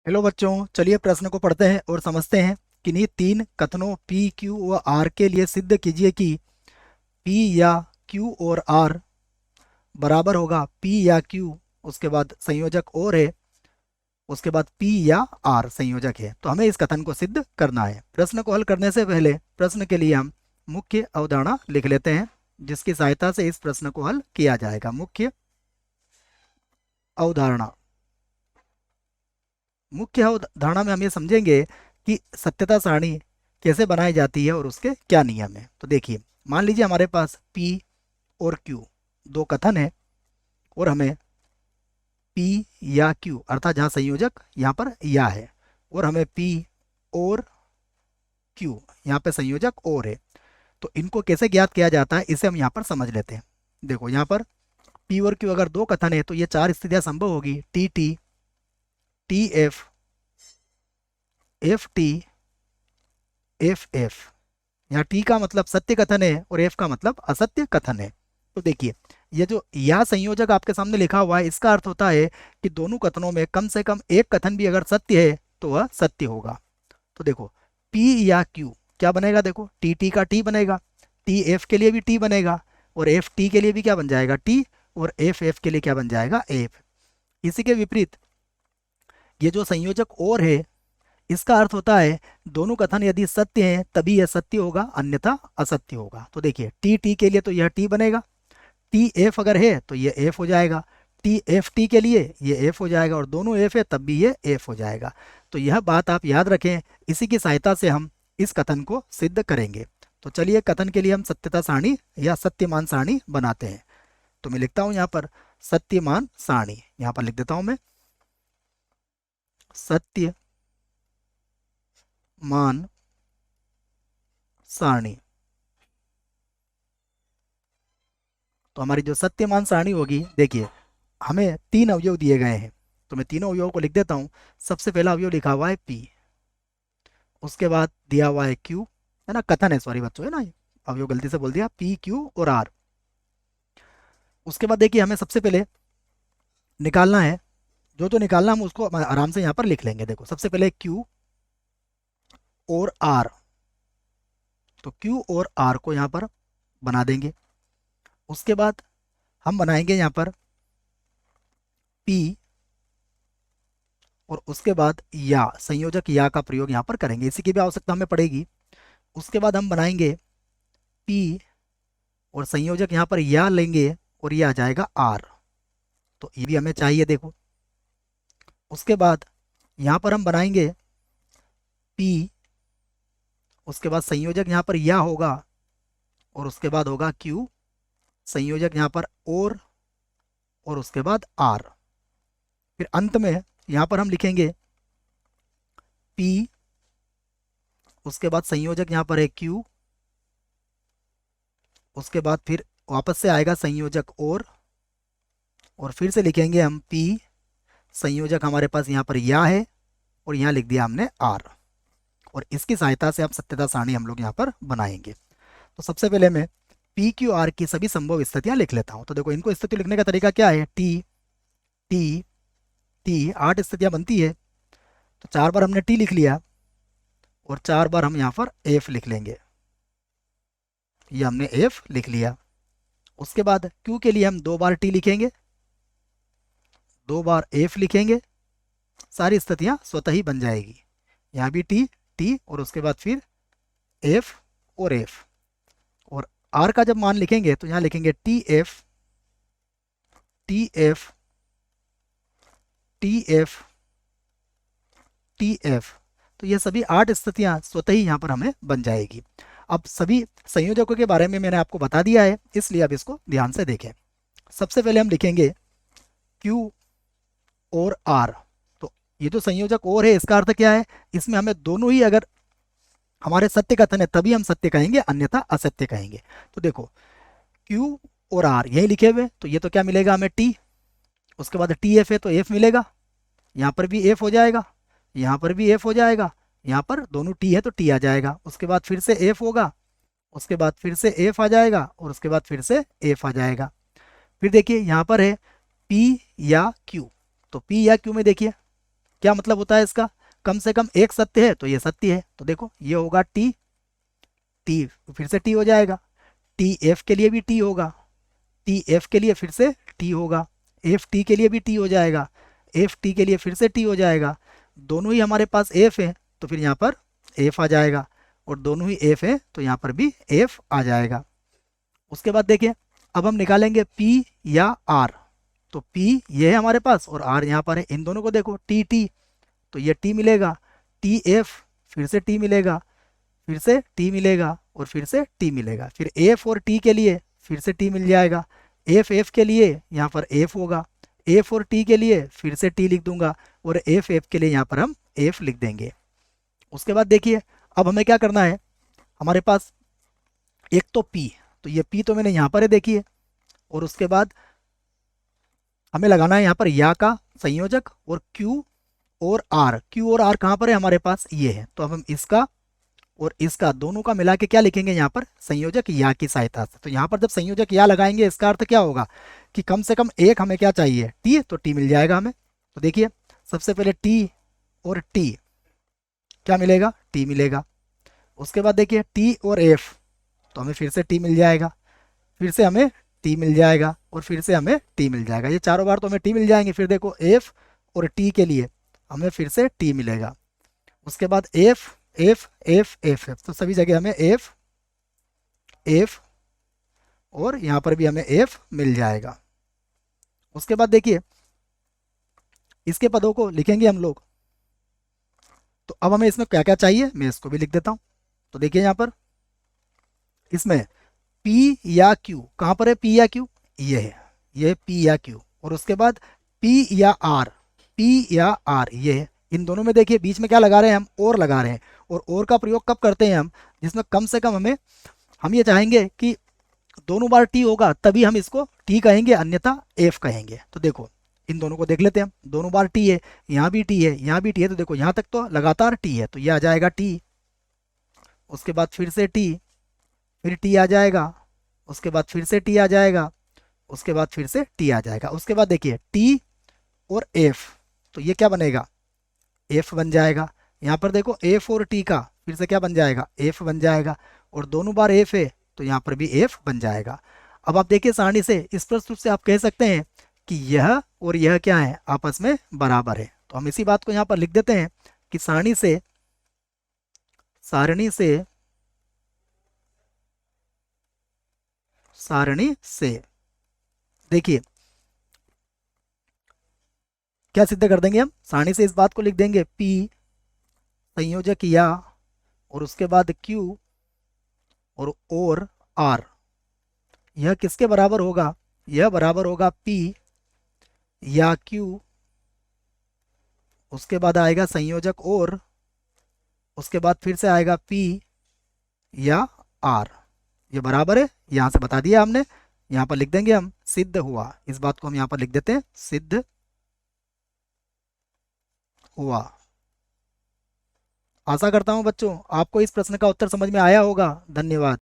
Hello बच्चों, चलिए प्रश्न को पढ़ते हैं और समझते हैं। किन्हीं तीन कथनों P, Q व R के लिए सिद्ध कीजिए कि P या Q और R बराबर होगा P या Q, उसके बाद संयोजक और है, उसके बाद P या R संयोजक है। तो हमें इस कथन को सिद्ध करना है। प्रश्न को हल करने से पहले प्रश्न के लिए हम मुख्य अवधारणा लिख लेते हैं, जिसकी सहायता से इस प्रश्न को हल किया जाएगा। मुख्य अवधारणा। मुख्य अवधारणा में हम ये समझेंगे कि सत्यता सारणी कैसे बनाई जाती है और उसके क्या नियम है। तो देखिए, मान लीजिए हमारे पास P और Q दो कथन है और हमें P या Q अर्थात जहाँ संयोजक यहाँ पर या है और हमें P और Q यहाँ पे संयोजक और है। तो इनको कैसे ज्ञात किया जाता है इसे हम यहाँ पर समझ लेते हैं। देखो, यहाँ पर P और Q अगर दो कथन है तो ये चार स्थितियां संभव होगी। T T, T F, F T, F F. यहाँ टी का मतलब सत्य कथन है और एफ का मतलब असत्य कथन है। तो देखिए, ये जो या संयोजक आपके सामने लिखा हुआ है, इसका अर्थ होता है कि दोनों कथनों में कम से कम एक कथन भी अगर सत्य है तो वह सत्य होगा। तो देखो, पी या क्यू क्या बनेगा, देखो टी टी का टी बनेगा, टी एफ के लिए भी टी बनेगा और एफ टी के लिए भी क्या बन जाएगा, टी, और एफ एफ के लिए क्या बन जाएगा, एफ। इसी के विपरीत ये जो संयोजक और है, इसका अर्थ होता है दोनों कथन यदि सत्य हैं तभी यह सत्य होगा, अन्यथा असत्य होगा। तो देखिए, टी टी के लिए तो यह टी बनेगा, टी एफ अगर है तो ये एफ हो जाएगा, टी एफ टी के लिए ये एफ हो जाएगा और दोनों एफ है तब भी ये एफ हो जाएगा। तो यह बात आप याद रखें, इसी की सहायता से हम इस कथन को सिद्ध करेंगे। तो चलिए, कथन के लिए हम सत्यता सारणी या सत्यमान सारणी बनाते हैं। तो मैं लिखता हूं यहाँ पर सत्यमान सारणी, यहाँ पर लिख देता हूं मैं सत्य मान सारणी। तो हमारी जो सत्यमान सारणी होगी, देखिए हमें तीन अवयव दिए गए हैं तो मैं तीनों अवयवों को लिख देता हूँ। सबसे पहला अवयव लिखा हुआ है P, उसके बाद दिया हुआ है Q, है ना, कथन है, सॉरी बच्चों, है ना, अवयव गलती से बोल दिया, P Q और R। उसके बाद देखिए, हमें सबसे पहले निकालना है, जो जो निकालना हम उसको आराम से यहाँ पर लिख लेंगे। देखो, सबसे पहले Q और R, तो Q और R को यहाँ पर बना देंगे। उसके बाद हम बनाएंगे यहाँ पर P और उसके बाद या संयोजक या का प्रयोग यहाँ पर करेंगे, इसी की भी आवश्यकता हमें पड़ेगी। उसके बाद हम बनाएंगे P और संयोजक यहाँ पर या लेंगे और ये आ जाएगा R, तो ये भी हमें चाहिए। देखो, उसके बाद यहाँ पर हम बनाएंगे P, उसके बाद संयोजक यहाँ पर या होगा और उसके बाद होगा Q, संयोजक यहाँ पर और उसके बाद R। फिर अंत में यहाँ पर हम लिखेंगे P, उसके बाद संयोजक यहाँ पर है Q, उसके बाद फिर वापस से आएगा संयोजक और फिर से लिखेंगे हम P, संयोजक हमारे पास यहाँ पर या है और यहाँ लिख दिया हमने R। और इसकी सहायता से आप सत्यता सारणी हम लोग यहाँ पर बनाएंगे। तो सबसे पहले मैं P Q R की सभी संभव स्थितियां लिख लेता हूँ। तो देखो, इनको स्थिति लिखने का तरीका क्या है, T T T, 8 स्थितियां बनती है। तो 4 बार हमने T लिख लिया और 4 बार हम यहाँ पर F लिख लेंगे, ये हमने F लिख लिया। उसके बाद Q के लिए हम 2 बार T लिखेंगे, 2 बार F लिखेंगे, सारी स्थितियां स्वतः ही बन जाएगी। यहाँ भी T T और उसके बाद फिर F और F। और R का जब मान लिखेंगे तो यहाँ लिखेंगे TF TF TF TF। तो ये सभी 8 स्थितियां स्वतः ही यहाँ पर हमें बन जाएगी। अब सभी संयोजकों के बारे में मैंने आपको बता दिया है, इसलिए अब इसको ध्यान से देखें। सबसे पहले हम लिखेंगे Q और R। तो ये जो संयोजक और है, इसका अर्थ क्या है, इसमें हमें दोनों ही अगर हमारे सत्य कथन है तभी हम सत्य कहेंगे, अन्यथा असत्य कहेंगे। तो देखो, Q और R यही लिखे हुए, तो ये तो क्या मिलेगा हमें, T, उसके बाद TF है तो F मिलेगा, यहाँ पर भी F हो जाएगा, यहाँ पर भी F हो जाएगा, यहाँ पर दोनों T है तो T आ जाएगा, उसके बाद फिर से F होगा, उसके बाद फिर से F आ जाएगा और उसके बाद फिर से F आ जाएगा। फिर देखिए, यहाँ पर है P या Q, तो P या Q में देखिए क्या मतलब होता है इसका? कम से कम एक सत्य है तो ये सत्य है। तो देखो ये होगा टी, टी फिर से टी हो जाएगा, टी एफ के लिए भी टी होगा, टी एफ के लिए फिर से टी होगा, एफ टी के लिए भी टी हो जाएगा, एफ टी के लिए फिर से टी हो जाएगा। दोनों ही हमारे पास एफ है तो फिर यहाँ पर एफ आ जाएगा, और दोनों ही एफ है तो यहाँ पर भी एफ आ जाएगा। उसके बाद देखिए अब हम निकालेंगे पी या आर। तो पी ये है हमारे पास और आर यहाँ पर है, इन दोनों को देखो टी टी, तो ये टी मिलेगा, टी एफ फिर से टी मिलेगा, फिर से टी मिलेगा और फिर से टी मिलेगा। फिर एफ और टी के लिए फिर से टी मिल जाएगा, एफ एफ के लिए यहाँ पर एफ होगा, एफ और टी के लिए फिर से टी लिख दूंगा, और एफ एफ के लिए यहाँ पर हम एफ लिख देंगे। उसके बाद देखिए अब हमें क्या करना है, हमारे पास एक तो पी, तो ये पी तो मैंने यहाँ पर है देखिए, और उसके बाद हमें लगाना है यहाँ पर या का संयोजक, और क्यू और आर, क्यू और आर कहाँ पर है हमारे पास, ये है। तो अब हम इसका और इसका दोनों का मिला के क्या लिखेंगे यहाँ पर, संयोजक या की सहायता से। तो यहाँ पर जब संयोजक या लगाएंगे इसका अर्थ क्या होगा कि कम से कम एक हमें क्या चाहिए, टी, तो टी मिल जाएगा हमें। तो देखिए सबसे पहले टी और टी क्या मिलेगा, टी मिलेगा। उसके बाद देखिए टी और एफ, तो हमें फिर से टी मिल जाएगा, फिर से हमें टी मिल जाएगा, और फिर से हमें टी मिल जाएगा। ये चारों बार तो हमें टी मिल जाएंगे। फिर देखो एफ और टी के लिए हमें फिर से टी मिलेगा। उसके बाद F F F F F, तो सभी जगह हमें एफ एफ और यहाँ पर भी हमें एफ मिल जाएगा। उसके बाद देखिए इसके पदों को लिखेंगे हम लोग। तो अब हमें इसमें क्या क्या चाहिए मैं इसको भी लिख देता हूँ। तो देखिए यहाँ पर इसमें P या Q, कहाँ पर है P या Q, ये है, ये P या Q। और उसके बाद P या R, P या R ये है। इन दोनों में देखिए बीच में क्या लगा रहे हैं हम, और लगा रहे हैं। और का प्रयोग कब करते हैं हम, जिसमें कम से कम हम ये चाहेंगे कि दोनों बार टी होगा तभी हम इसको टी कहेंगे, अन्यथा एफ कहेंगे। तो देखो इन दोनों को देख लेते हैं हम, दोनों बार टी है, यहाँ भी टी है, यहाँ भी टी है, तो देखो यहाँ तक तो लगातार टी है, तो ये आ जाएगा टी। उसके बाद फिर से टी, फिर टी आ जाएगा, उसके बाद फिर से टी आ जाएगा, उसके बाद फिर से टी आ जाएगा। उसके बाद देखिए टी और एफ, तो ये क्या बनेगा, एफ बन जाएगा। यहाँ पर देखो एफ और टी का फिर से क्या बन जाएगा, एफ बन जाएगा, और दोनों बार एफ है तो यहाँ पर भी एफ बन जाएगा। अब आप देखिए सारणी से स्पष्ट रूप से आप कह सकते हैं कि यह और यह क्या है, आपस में बराबर है। तो हम इसी बात को यहाँ पर लिख देते हैं कि सारणी से देखिए क्या सिद्ध कर देंगे हम, सारणी से इस बात को लिख देंगे P संयोजक या, और उसके बाद Q और R, यह किसके बराबर होगा, यह बराबर होगा P या Q, उसके बाद आएगा संयोजक और, उसके बाद फिर से आएगा P या R। ये बराबर है, यहाँ से बता दिया हमने, यहाँ पर लिख देंगे हम सिद्ध हुआ। इस बात को हम यहाँ पर लिख देते हैं सिद्ध हुआ। आशा करता हूँ बच्चों आपको इस प्रश्न का उत्तर समझ में आया होगा। धन्यवाद।